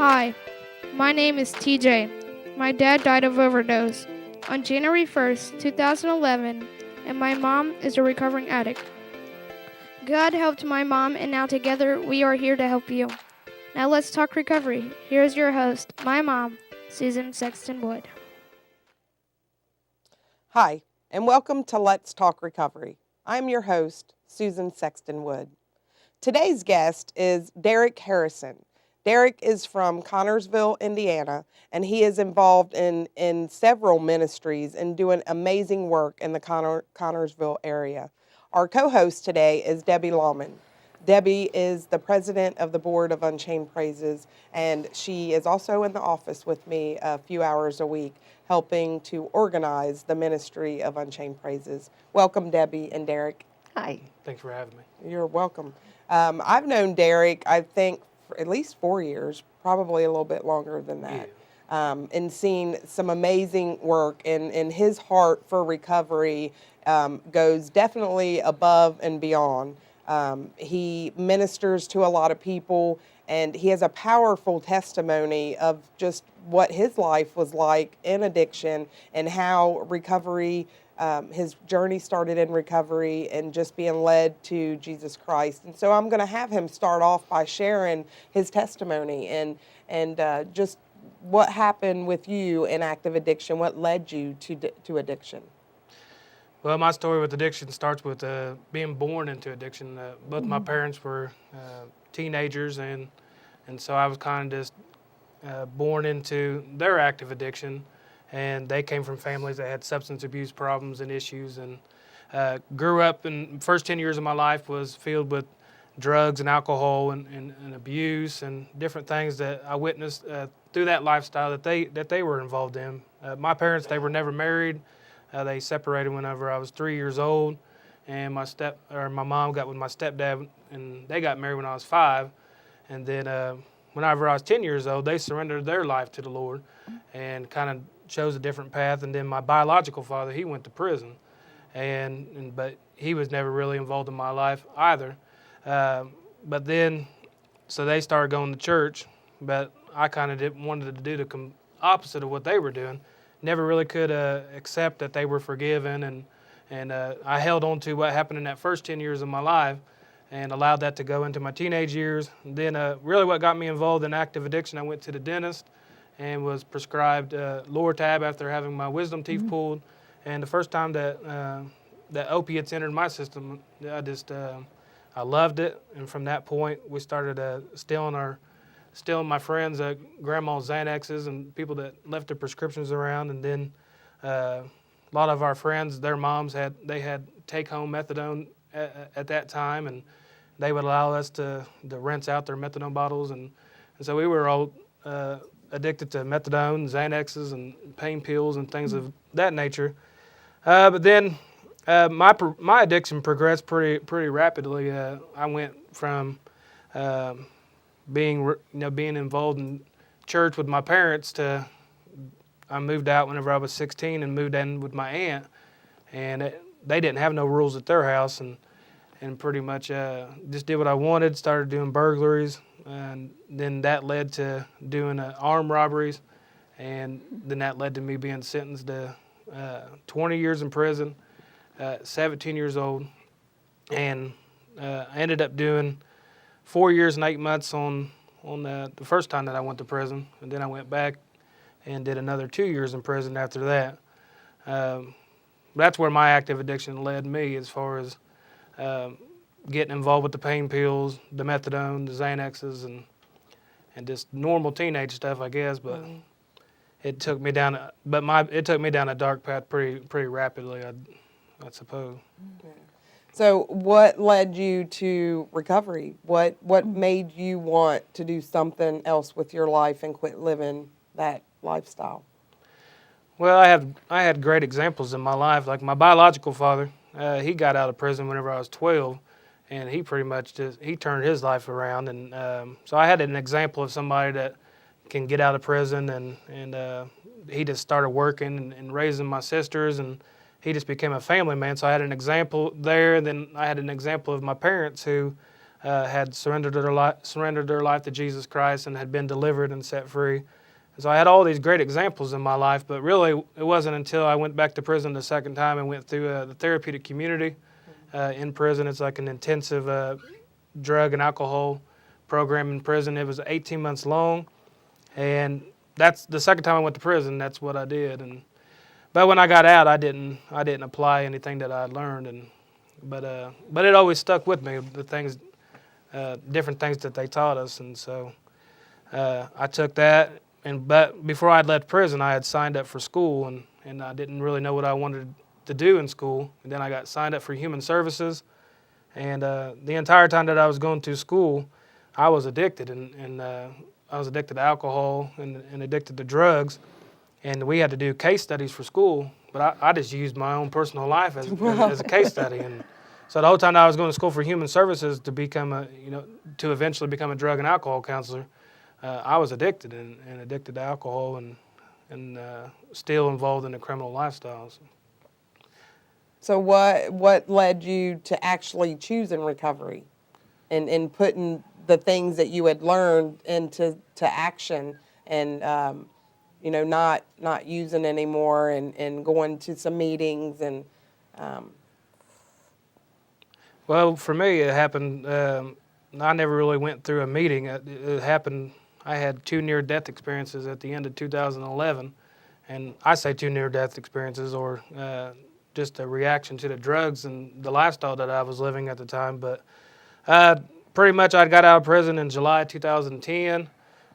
Hi, my name is TJ. My dad died of overdose on January 1st, 2011, and my mom is a recovering addict. God helped my mom, and now together we are here to help you. Now let's talk recovery. Here's your host, my mom, Susan Sexton-Wood. Hi, and welcome to Let's Talk Recovery. I'm your host, Susan Sexton-Wood. Today's guest is Derrik Harrison. Derrik is from Connersville, Indiana, and he is involved in several ministries and doing amazing work in the Connersville area. Our co-host today is Debbie Lawman. Debbie is the president of the board of Unchained Praises, and she is also in the office with me a few hours a week, helping to organize the ministry of Unchained Praises. Welcome, Debbie and Derrik. Hi. Thanks for having me. You're welcome. I've known Derrik, I think, for at least 4 years, probably a little bit longer than that, and seen some amazing work. And his heart for recovery goes definitely above and beyond. He ministers to a lot of people, and he has a powerful testimony of just what his life was like in addiction and how recovery, his journey started in recovery and just being led to Jesus Christ. And so I'm going to have him start off by sharing his testimony and just what happened with you in active addiction, what led you to addiction. Well, my story with addiction starts with being born into addiction. Both my parents were teenagers, and so I was kind of just born into their active addiction. And they came from families that had substance abuse problems and issues, and grew up, and first 10 years of my life was filled with drugs and alcohol and abuse and different things that I witnessed through that lifestyle that they were involved in. My parents, they were never married. They separated whenever I was 3 years old, and my mom got with my stepdad, and they got married when I was 5. And then whenever I was 10 years old, they surrendered their life to the Lord and kind of chose a different path. And then my biological father, he went to prison, but he was never really involved in my life either. But then, so they started going to church, but I kind of wanted to do the opposite of what they were doing. Never really could accept that they were forgiven, and I held on to what happened in that first 10 years of my life and allowed that to go into my teenage years. And then really what got me involved in active addiction, I went to the dentist and was prescribed lower tab after having my wisdom teeth pulled. And the first time that opiates entered my system, I loved it. And from that point, we started stealing my friends' grandma's Xanaxes and people that left their prescriptions around. And then a lot of our friends, their moms had take-home methadone at that time, and they would allow us to rinse out their methadone bottles. And so we were all addicted to methadone, Xanaxes, and pain pills and things of that nature. But then my addiction progressed pretty rapidly. I went from being involved in church with my parents to I moved out whenever I was 16 and moved in with my aunt, and they didn't have no rules at their house, and pretty much just did what I wanted. Started doing burglaries, and then that led to doing armed robberies, and then that led to me being sentenced to 20 years in prison, 17 years old, and I ended up doing 4 years and 8 months on the first time that I went to prison, and then I went back and did another 2 years in prison after that. That's where my active addiction led me, as far as getting involved with the pain pills, the methadone, the Xanaxes, and just normal teenage stuff, I guess. But it took me down. It took me down a dark path pretty rapidly, I suppose. Yeah. So what led you to recovery? What made you want to do something else with your life and quit living that lifestyle? Well, I had great examples in my life. Like my biological father, he got out of prison whenever I was 12, and he pretty much he turned his life around. And so I had an example of somebody that can get out of prison, and he just started working and raising my sisters, and he just became a family man. So I had an example there. And then I had an example of my parents who had surrendered their life to Jesus Christ and had been delivered and set free. And so I had all these great examples in my life, but really it wasn't until I went back to prison the second time and went through the therapeutic community in prison. It's like an intensive drug and alcohol program in prison. It was 18 months long, and that's the second time I went to prison. That's what I did. But when I got out, I didn't apply anything that I learned, but it always stuck with me, the things, different things that they taught us, and so I took that. But before I'd left prison, I had signed up for school, and I didn't really know what I wanted to do in school. And then I got signed up for human services, and the entire time that I was going to school, I was addicted, and I was addicted to alcohol and addicted to drugs. And we had to do case studies for school, but I just used my own personal life as a case study. And so the whole time that I was going to school for human services to to eventually become a drug and alcohol counselor, I was addicted and addicted to alcohol and still involved in a criminal lifestyle. So what led you to actually choosing recovery and putting the things that you had learned into action and not using anymore and going to some meetings and Well, for me, it happened. I never really went through a meeting. It happened. I had 2 near-death experiences at the end of 2011, and I say 2 near-death experiences, or just a reaction to the drugs and the lifestyle that I was living at the time. But pretty much, I got out of prison in July 2010,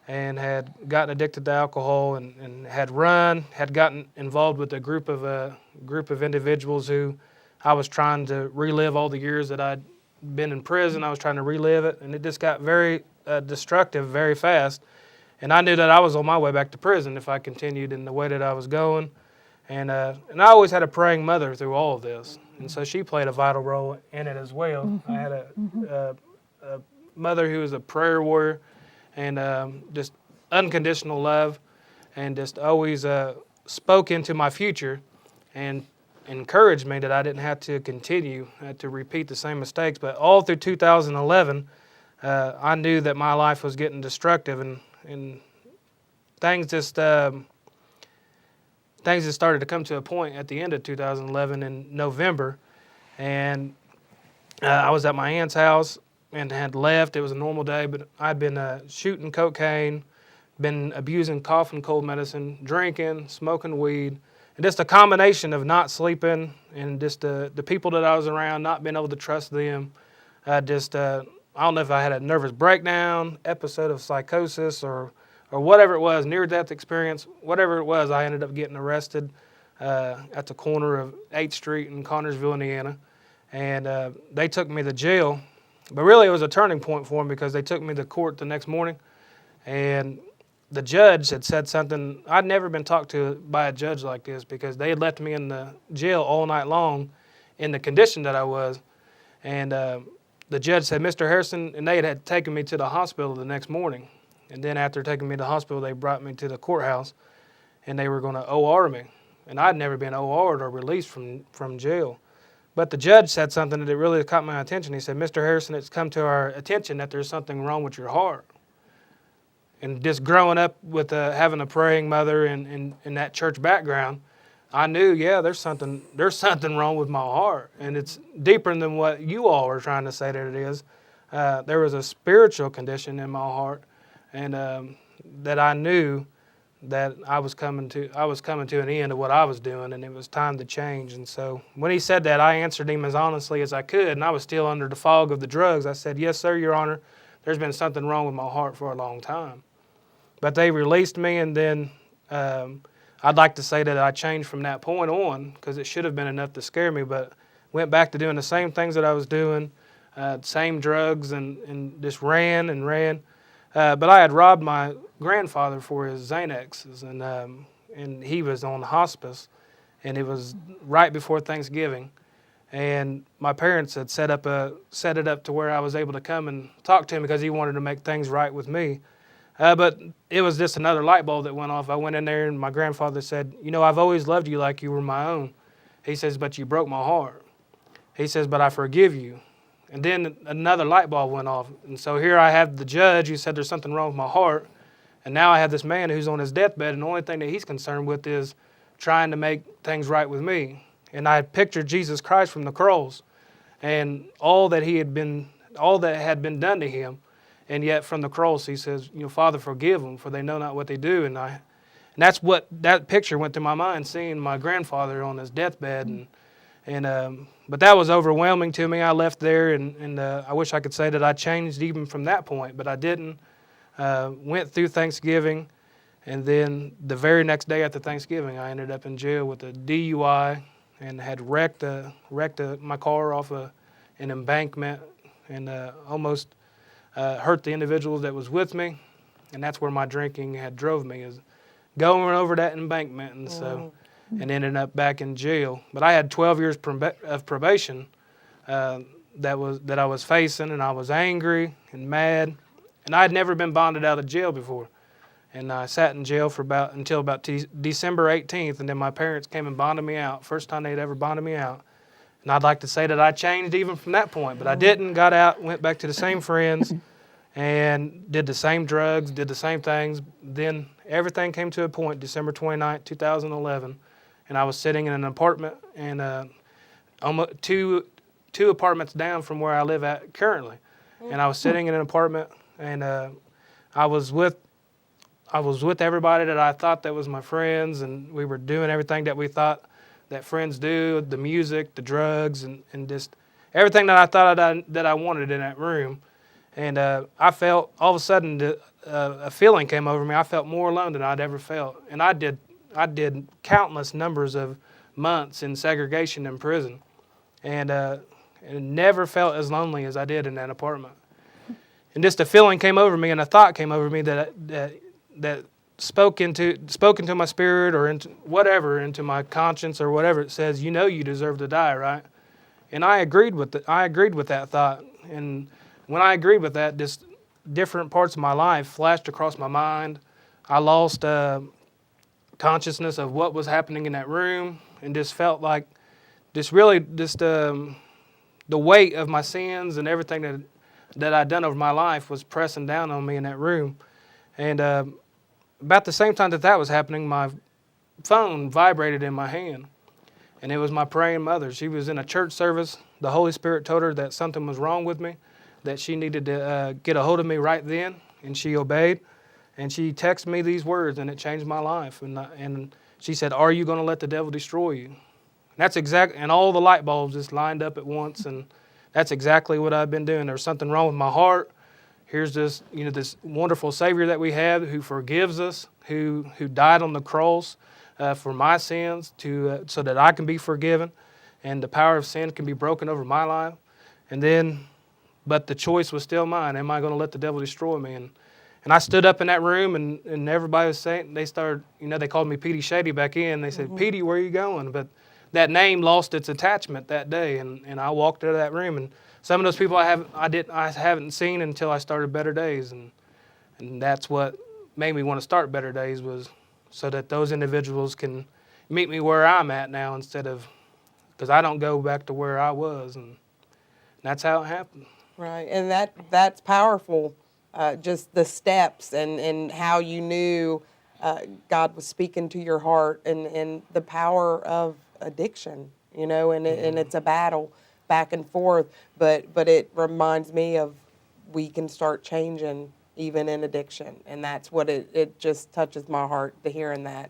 and had gotten addicted to alcohol, and had gotten involved with a group of individuals who I was trying to relive all the years that I'd been in prison. I was trying to relive it, and it just got very destructive very fast. And I knew that I was on my way back to prison if I continued in the way that I was going. And I always had a praying mother through all of this, and so she played a vital role in it as well. Mm-hmm. I had a mother who was a prayer warrior, and just unconditional love, and just always spoke into my future and encouraged me that I didn't have to continue to repeat the same mistakes. But all through 2011, I knew that my life was getting destructive, and things just started to come to a point at the end of 2011 in November, and I was at my aunt's house and had left. It was a normal day, but I'd been shooting cocaine, been abusing cough and cold medicine, drinking, smoking weed, and just a combination of not sleeping and just the people that I was around, not being able to trust them. I don't know if I had a nervous breakdown, episode of psychosis, or whatever it was, near-death experience, whatever it was. I ended up getting arrested at the corner of 8th Street in Connersville, Indiana, and they took me to jail. But really, it was a turning point for me because they took me to court the next morning, and the judge had said something. I'd never been talked to by a judge like this because they had left me in the jail all night long in the condition that I was. And the judge said, "Mr. Harrison," and they had taken me to the hospital the next morning. And then after taking me to the hospital, they brought me to the courthouse, and they were going to OR me. And I'd never been OR'd or released from jail. But the judge said something that really caught my attention. He said, "Mr. Harrison, it's come to our attention that there's something wrong with your heart." And just growing up with having a praying mother and that church background, I knew, there's something wrong with my heart. And it's deeper than what you all are trying to say that it is. There was a spiritual condition in my heart, and that I knew that I was coming to an end of what I was doing, and it was time to change. And so when he said that, I answered him as honestly as I could, and I was still under the fog of the drugs. I said, "Yes, sir, Your Honor. There's been something wrong with my heart for a long time." But they released me, and then I'd like to say that I changed from that point on, because it should have been enough to scare me, but went back to doing the same things that I was doing, same drugs, and just ran and ran. But I had robbed my grandfather for his Xanaxes, and he was on hospice, and it was right before Thanksgiving. And my parents had set it up to where I was able to come and talk to him because he wanted to make things right with me. But it was just another light bulb that went off. I went in there, and my grandfather said, "I've always loved you like you were my own." He says, "But you broke my heart." He says, "But I forgive you." And then another light bulb went off. And so here I have the judge who said there's something wrong with my heart. And now I have this man who's on his deathbed, and the only thing that he's concerned with is trying to make things right with me. And I pictured Jesus Christ from the cross and all that had been done to him. And yet from the cross he says, Father, forgive them, for they know not what they do. And that's what that picture went through my mind, seeing my grandfather on his deathbed. But that was overwhelming to me. I left there, and I wish I could say that I changed even from that point, but I didn't. Went through Thanksgiving, and then the very next day after Thanksgiving, I ended up in jail with a DUI and had wrecked my car off an embankment and almost hurt the individual that was with me. And that's where my drinking had drove me, is going over that embankment, and ended up back in jail. But I had 12 years of probation that I was facing, and I was angry and mad. And I had never been bonded out of jail before. And I sat in jail until about December 18th, and then my parents came and bonded me out. First time they'd ever bonded me out. And I'd like to say that I changed even from that point, but I didn't. Got out, went back to the same friends, and did the same drugs, did the same things. Then everything came to a point, December 29th, 2011, and I was sitting in an apartment, and almost two apartments down from where I live at currently. And I was sitting in an apartment, and I was with everybody that I thought that was my friends, and we were doing everything that we thought that friends do, the music, the drugs, and just everything that I thought that I wanted in that room. And I felt, all of a sudden, a feeling came over me. I felt more alone than I'd ever felt. And I did countless numbers of months in segregation in prison, and never felt as lonely as I did in that apartment. And just a feeling came over me, and a thought came over me that spoke into my spirit, or into my conscience, or whatever. It says, you deserve to die, right? And I agreed with that thought. And when I agreed with that, just different parts of my life flashed across my mind. I lost consciousness of what was happening in that room, and just felt like the weight of my sins and everything that I'd done over my life was pressing down on me in that room. And about the same time that was happening, my phone vibrated in my hand. And it was my praying mother. She was in a church service. The Holy Spirit told her that something was wrong with me, that she needed to get a hold of me right then, and she obeyed. And she texted me these words, and it changed my life. And she said, "Are you going to let the devil destroy you?" And all the light bulbs just lined up at once, and that's exactly what I've been doing. There's something wrong with my heart. Here's this wonderful Savior that we have, who forgives us, who died on the cross for my sins, so that I can be forgiven, and the power of sin can be broken over my life. But the choice was still mine. Am I going to let the devil destroy me? And I stood up in that room, and everybody was saying, they called me Petey Shady back in. They said, "Petey, where are you going?" But that name lost its attachment that day, and I walked out of that room, and some of those people I haven't seen until I started Better Days, and that's what made me want to start Better Days, was so that those individuals can meet me where I'm at now, because I don't go back to where I was, and that's how it happened. Right, and that's powerful. Just the steps and how you knew God was speaking to your heart, and the power of addiction, and it's a battle back and forth, but it reminds me of we can start changing even in addiction, and that's what it just touches my heart to hearing that.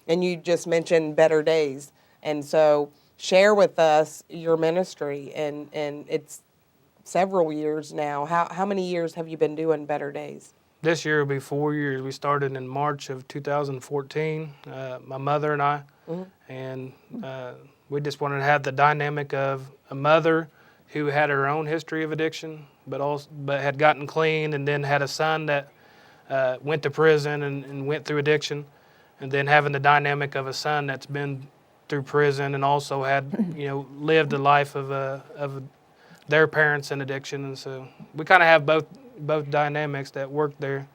And you just mentioned Better Days, and so share with us your ministry, and it's several years now. How many years have you been doing Better Days? This year will be 4 years. We started in March of 2014, my mother and I, and we just wanted to have the dynamic of a mother who had her own history of addiction, but had gotten clean, and then had a son that went to prison and went through addiction, and then having the dynamic of a son that's been through prison and also had lived a life of their parents in addiction. And so we kind of have both dynamics that work there,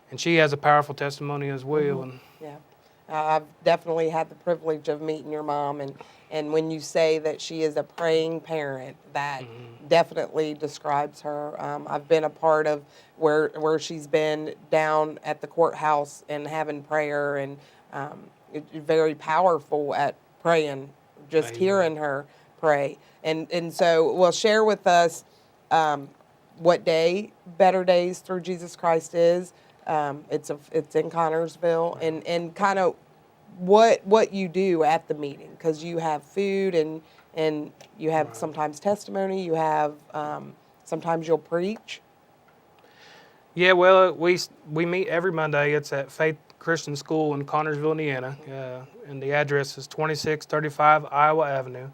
and she has a powerful testimony as well. Yeah, I've definitely had the privilege of meeting your mom, and when you say that she is a praying parent, that definitely describes her. I've been a part of where she's been down at the courthouse and having prayer, and very powerful at praying, just Amen. hearing her pray. And so, well, share with us what day Better Days Through Jesus Christ is. It's in Connorsville, and kind of what you do at the meeting, because you have food and you have sometimes testimony. You have sometimes you'll preach. Yeah, well, we meet every Monday. It's at Faith Christian School in Connorsville, Indiana, and the address is 2635 Iowa Avenue.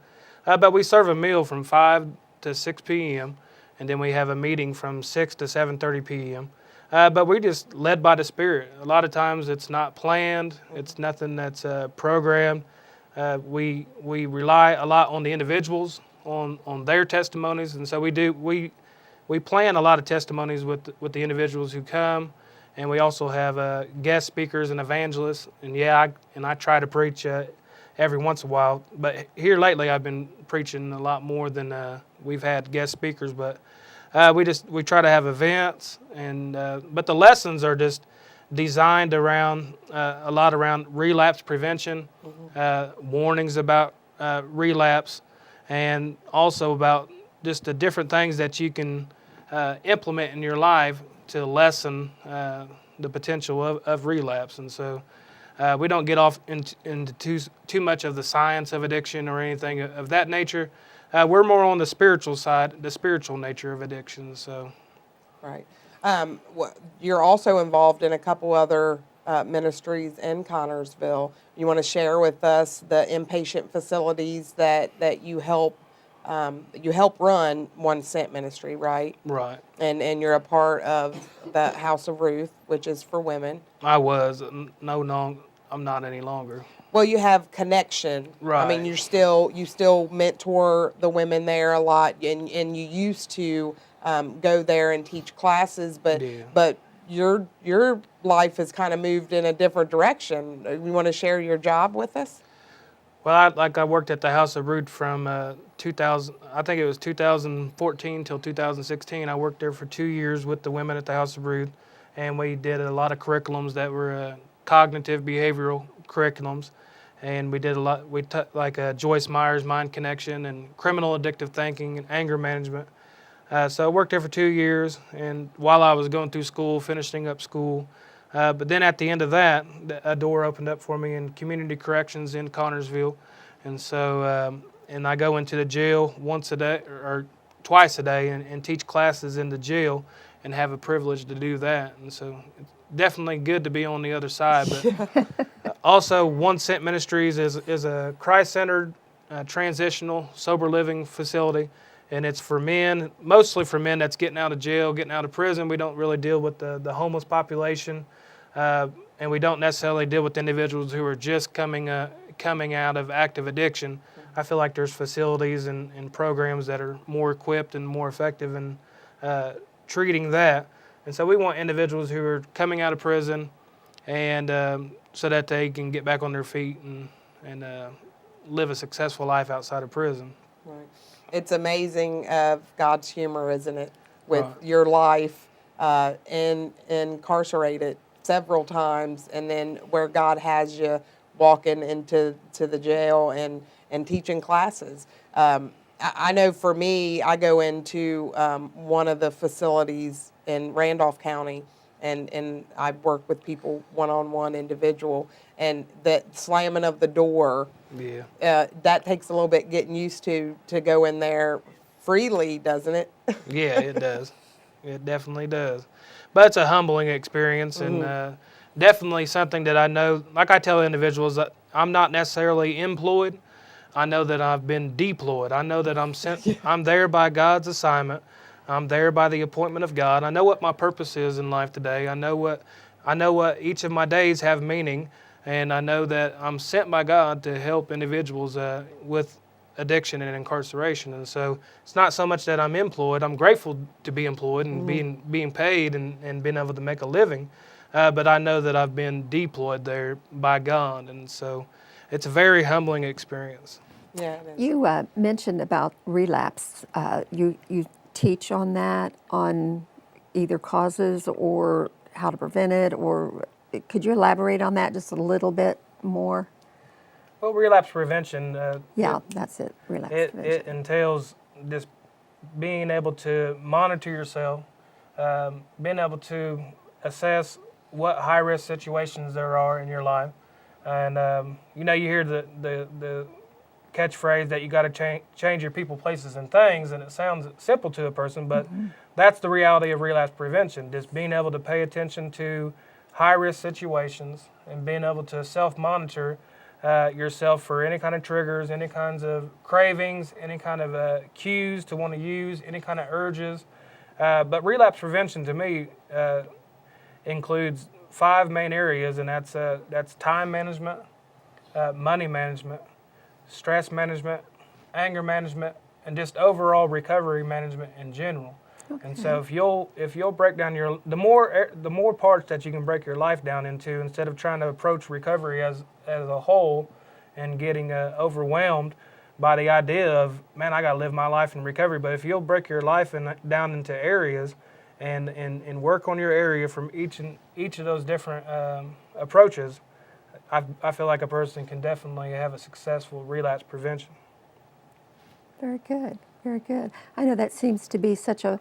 But we serve a meal from 5 to 6 p.m., and then we have a meeting from 6 to 7:30 p.m. But we just led by the Spirit. A lot of times it's not planned. It's nothing that's programmed. We rely a lot on the individuals, on their testimonies, and so we plan a lot of testimonies with the individuals who come, and we also have guest speakers and evangelists. And I try to preach every once in a while. But here lately, I've been preaching a lot more than we've had guest speakers. But we try to have events, and but the lessons are just designed around a lot around relapse prevention, warnings about relapse, and also about just the different things that you can implement in your life to lessen the potential of relapse. And so we don't get off into too much of the science of addiction or anything of that nature. We're more on the spiritual side, the spiritual nature of addiction. So, Right. You're also involved in a couple other ministries in Connorsville. You want to share with us the inpatient facilities that you help run One Cent Ministry, right? right. And you're a part of the House of Ruth, which is for women. I was I'm not any longer. Well, you have connection. Right. I mean, you still mentor the women there a lot, and you used to go there and teach classes, but Yeah. but your life has kind of moved in a different direction. You want to share your job with us? Well, I worked at the House of Ruth from 2000. I think it was 2014 till 2016. I worked there for 2 years with the women at the House of Ruth, and we did a lot of curriculums that were cognitive behavioral curriculums, and we did a lot. Like Joyce Meyer's Mind Connection and criminal addictive thinking and anger management. So I worked there for 2 years, and while I was going through school, finishing up school. But then at the end of that, a door opened up for me in community corrections in Connorsville. And so, and I go into the jail once a day or twice a day and teach classes in the jail and have a privilege to do that. And so it's definitely good to be on the other side. But also, One Cent Ministries is a Christ-centered, transitional, sober living facility. And it's for men, mostly for men that's getting out of jail, getting out of prison. We don't really deal with the homeless population, and we don't necessarily deal with individuals who are just coming out of active addiction. I feel like there's facilities and programs that are more equipped and more effective in treating that. And so we want individuals who are coming out of prison, and so that they can get back on their feet and live a successful life outside of prison. Right. It's amazing of God's humor, isn't it? With Right. your life incarcerated several times, and then where God has you walking into the jail and teaching classes. I know for me, I go into one of the facilities in Randolph County, and I work with people one-on-one, individual, and the slamming of the door. Yeah. That takes a little bit getting used to go in there freely, doesn't it? Yeah, it does. It definitely does. But it's a humbling experience, and definitely something that I know, like I tell individuals, that I'm not necessarily employed. I know that I've been deployed. I know that I'm sent. I'm there by God's assignment. I'm there by the appointment of God. I know what my purpose is in life today. I know what each of my days have meaning, and I know that I'm sent by God to help individuals with addiction and incarceration. And so it's not so much that I'm employed. I'm grateful to be employed and being paid and being able to make a living. but I know that I've been deployed there by God, and so it's a very humbling experience. Yeah, it is. You mentioned about relapse. You teach on that, on either causes or how to prevent it, or could you elaborate on that just a little bit more? Well, relapse prevention, Yeah, that's it. Relapse it prevention. entails just being able to monitor yourself, being able to assess what high-risk situations there are in your life. And, you hear the catchphrase that you got to change your people, places, and things, and it sounds simple to a person, but that's the reality of relapse prevention, just being able to pay attention to high-risk situations and being able to self-monitor yourself for any kind of triggers, any kinds of cravings, any kind of cues to want to use, any kind of urges. But relapse prevention to me includes 5 main areas, and that's time management, money management, stress management, anger management, and just overall recovery management in general. Okay. And so if you'll break down the more parts that you can break your life down into, instead of trying to approach recovery as a whole and getting overwhelmed by the idea of, man, I got to live my life in recovery. But if you'll break your life down into areas and work on your area from each of those different approaches, I feel like a person can definitely have a successful relapse prevention. Very good, very good. I know that seems to be such a,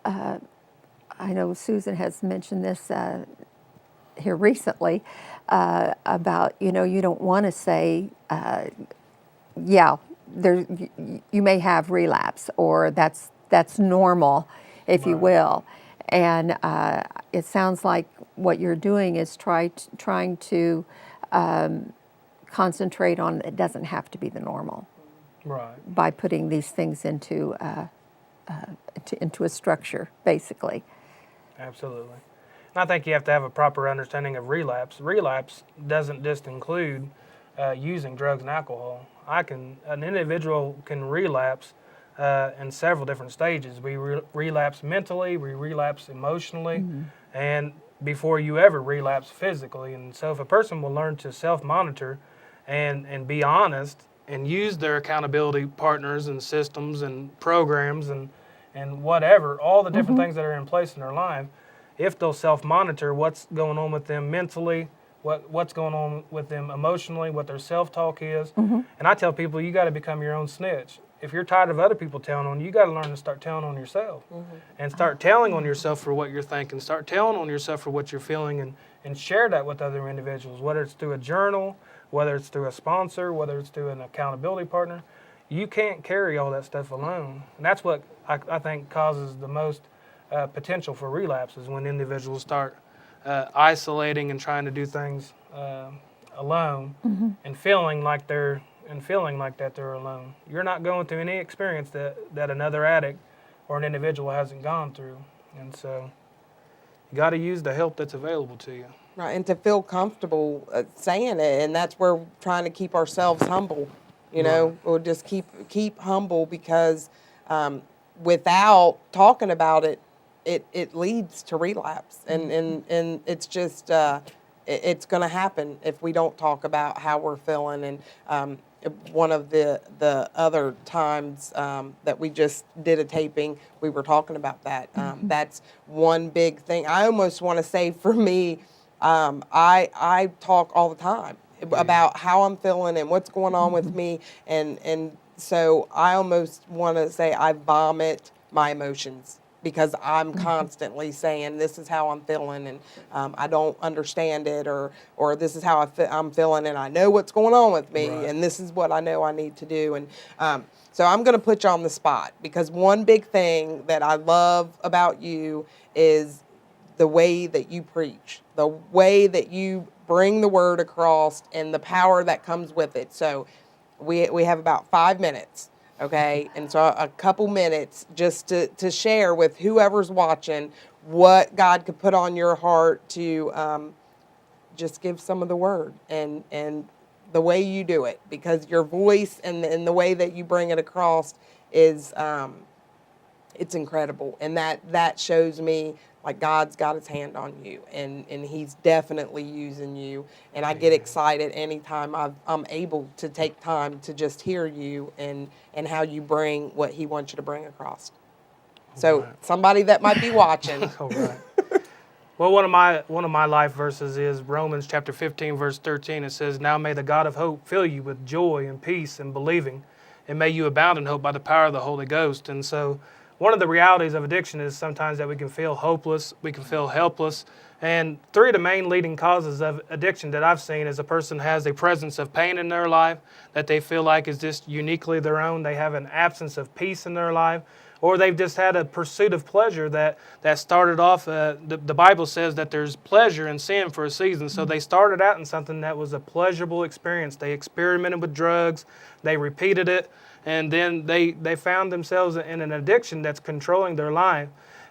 I know Susan has mentioned this here recently about, you don't want to say, yeah, you may have relapse, or that's normal, if you will. And it sounds like what you're doing is trying to concentrate on it doesn't have to be the normal. Right. By putting these things into a structure, basically. Absolutely. And I think you have to have a proper understanding of relapse. Relapse doesn't just include using drugs and alcohol. An individual can relapse in several different stages. We relapse mentally, we relapse emotionally, and before you ever relapse physically. And so if a person will learn to self-monitor and be honest and use their accountability partners and systems and programs and whatever, all the different things that are in place in their life, if they'll self-monitor what's going on with them mentally, what's going on with them emotionally, what their self-talk is. And I tell people, you got to become your own snitch. If you're tired of other people telling on you, you got to learn to start telling on yourself. And start telling on yourself for what you're thinking. Start telling on yourself for what you're feeling, and share that with other individuals, whether it's through a journal, whether it's through a sponsor, whether it's through an accountability partner. You can't carry all that stuff alone. And that's what I think causes the most potential for relapse, is when individuals start isolating and trying to do things alone and feeling like they're alone. You're not going through any experience that another addict or an individual hasn't gone through. And so you got to use the help that's available to you. Right, and to feel comfortable saying it, and that's where we're trying to keep ourselves humble. We'll just keep humble, because without talking about it, it leads to relapse, and it's just it's going to happen if we don't talk about how we're feeling. And one of the other times that we just did a taping, we were talking about that. That's one big thing. I almost want to say, for me, I talk all the time about how I'm feeling and what's going on with me, and so I almost want to say I vomit my emotions, because I'm constantly saying, this is how I'm feeling, and I don't understand it, or this is how I'm feeling, and I know what's going on with me, and this is what I know I need to do. And so I'm going to put you on the spot, because one big thing that I love about you is the way that you preach, the way that you bring the word across, and the power that comes with it. So we have about 5 minutes. Okay, and so a couple minutes just to share with whoever's watching what God could put on your heart to just give some of the word and the way you do it, because your voice and the way that you bring it across is it's incredible, and that shows me like God's got his hand on you, and he's definitely using you. And I get excited anytime I'm able to take time to just hear you and how you bring what he wants you to bring across. So somebody that might be watching. All right. Well, one of my life verses is Romans chapter 15, verse 13. It says, "Now may the God of hope fill you with joy and peace in believing, and may you abound in hope by the power of the Holy Ghost." And so one of the realities of addiction is sometimes that we can feel hopeless, we can feel helpless. And three of the main leading causes of addiction that I've seen is a person has a presence of pain in their life that they feel like is just uniquely their own. They have an absence of peace in their life, or they've just had a pursuit of pleasure that started off, the Bible says that there's pleasure in sin for a season. So they started out in something that was a pleasurable experience. They experimented with drugs, they repeated it, and then they found themselves in an addiction that's controlling their life.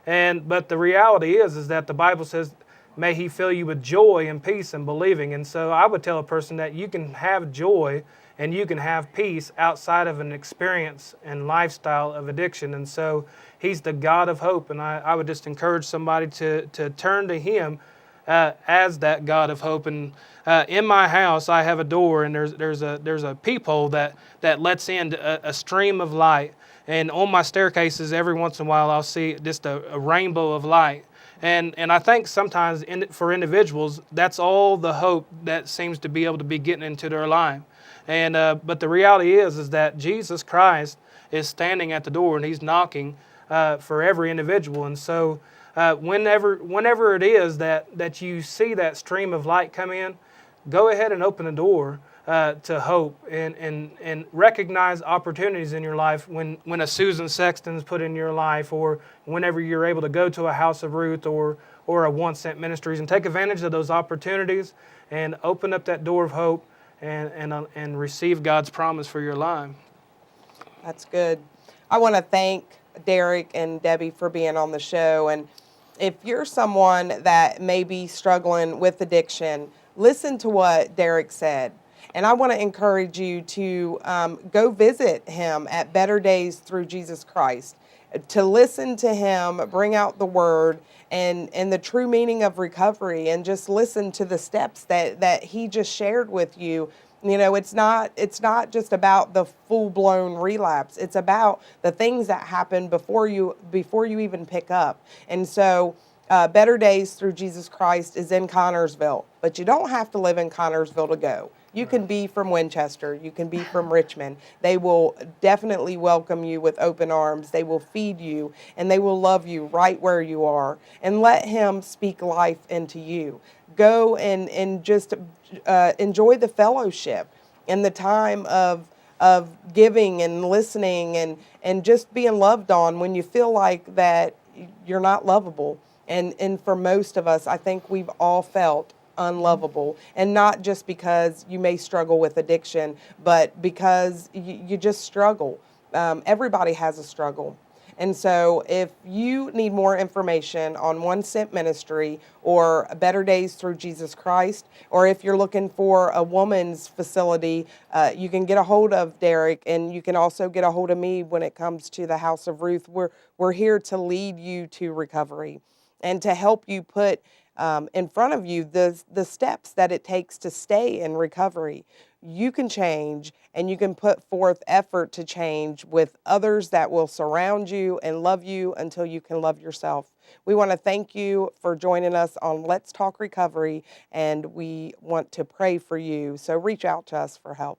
But the reality is that the Bible says, may he fill you with joy and peace and believing. And so I would tell a person that you can have joy and you can have peace outside of an experience and lifestyle of addiction. And so he's the God of hope. And I would just encourage somebody to turn to him as that God of hope. And in my house, I have a door, and there's a peephole that lets in a stream of light. And on my staircases, every once in a while, I'll see just a rainbow of light. And I think sometimes for individuals, that's all the hope that seems to be able to be getting into their life. And but the reality is that Jesus Christ is standing at the door, and he's knocking for every individual. And so whenever it is that you see that stream of light come in, go ahead and open the door to hope and recognize opportunities in your life when a Susan Sexton's put in your life, or whenever you're able to go to a House of Ruth or a One Cent Ministries, and take advantage of those opportunities and open up that door of hope and receive God's promise for your life. That's good. I want to thank Derrik and Debbie for being on the show. And if you're someone that may be struggling with addiction, listen to what Derrik said. And I want to encourage you to go visit him at Better Days Through Jesus Christ, to listen to him bring out the word and the true meaning of recovery, and just listen to the steps that he just shared with you. You know, it's not just about the full-blown relapse. It's about the things that happen before you even pick up. And so Better Days Through Jesus Christ is in Connorsville, but you don't have to live in Connorsville to go. You can be from Winchester. You can be from Richmond. They will definitely welcome you with open arms. They will feed you, and they will love you right where you are. And let him speak life into you. Go and just enjoy the fellowship and the time of giving and listening and just being loved on when you feel like that you're not lovable. And for most of us, I think we've all felt unlovable, and not just because you may struggle with addiction, but because you just struggle. Everybody has a struggle. And so if you need more information on One Cent Ministry or Better Days Through Jesus Christ, or if you're looking for a woman's facility, you can get a hold of Derrik, and you can also get a hold of me when it comes to the House of Ruth. We're here to lead you to recovery and to help you put in front of you the steps that it takes to stay in recovery. You can change, and you can put forth effort to change with others that will surround you and love you until you can love yourself. We want to thank you for joining us on Let's Talk Recovery, and we want to pray for you. So reach out to us for help.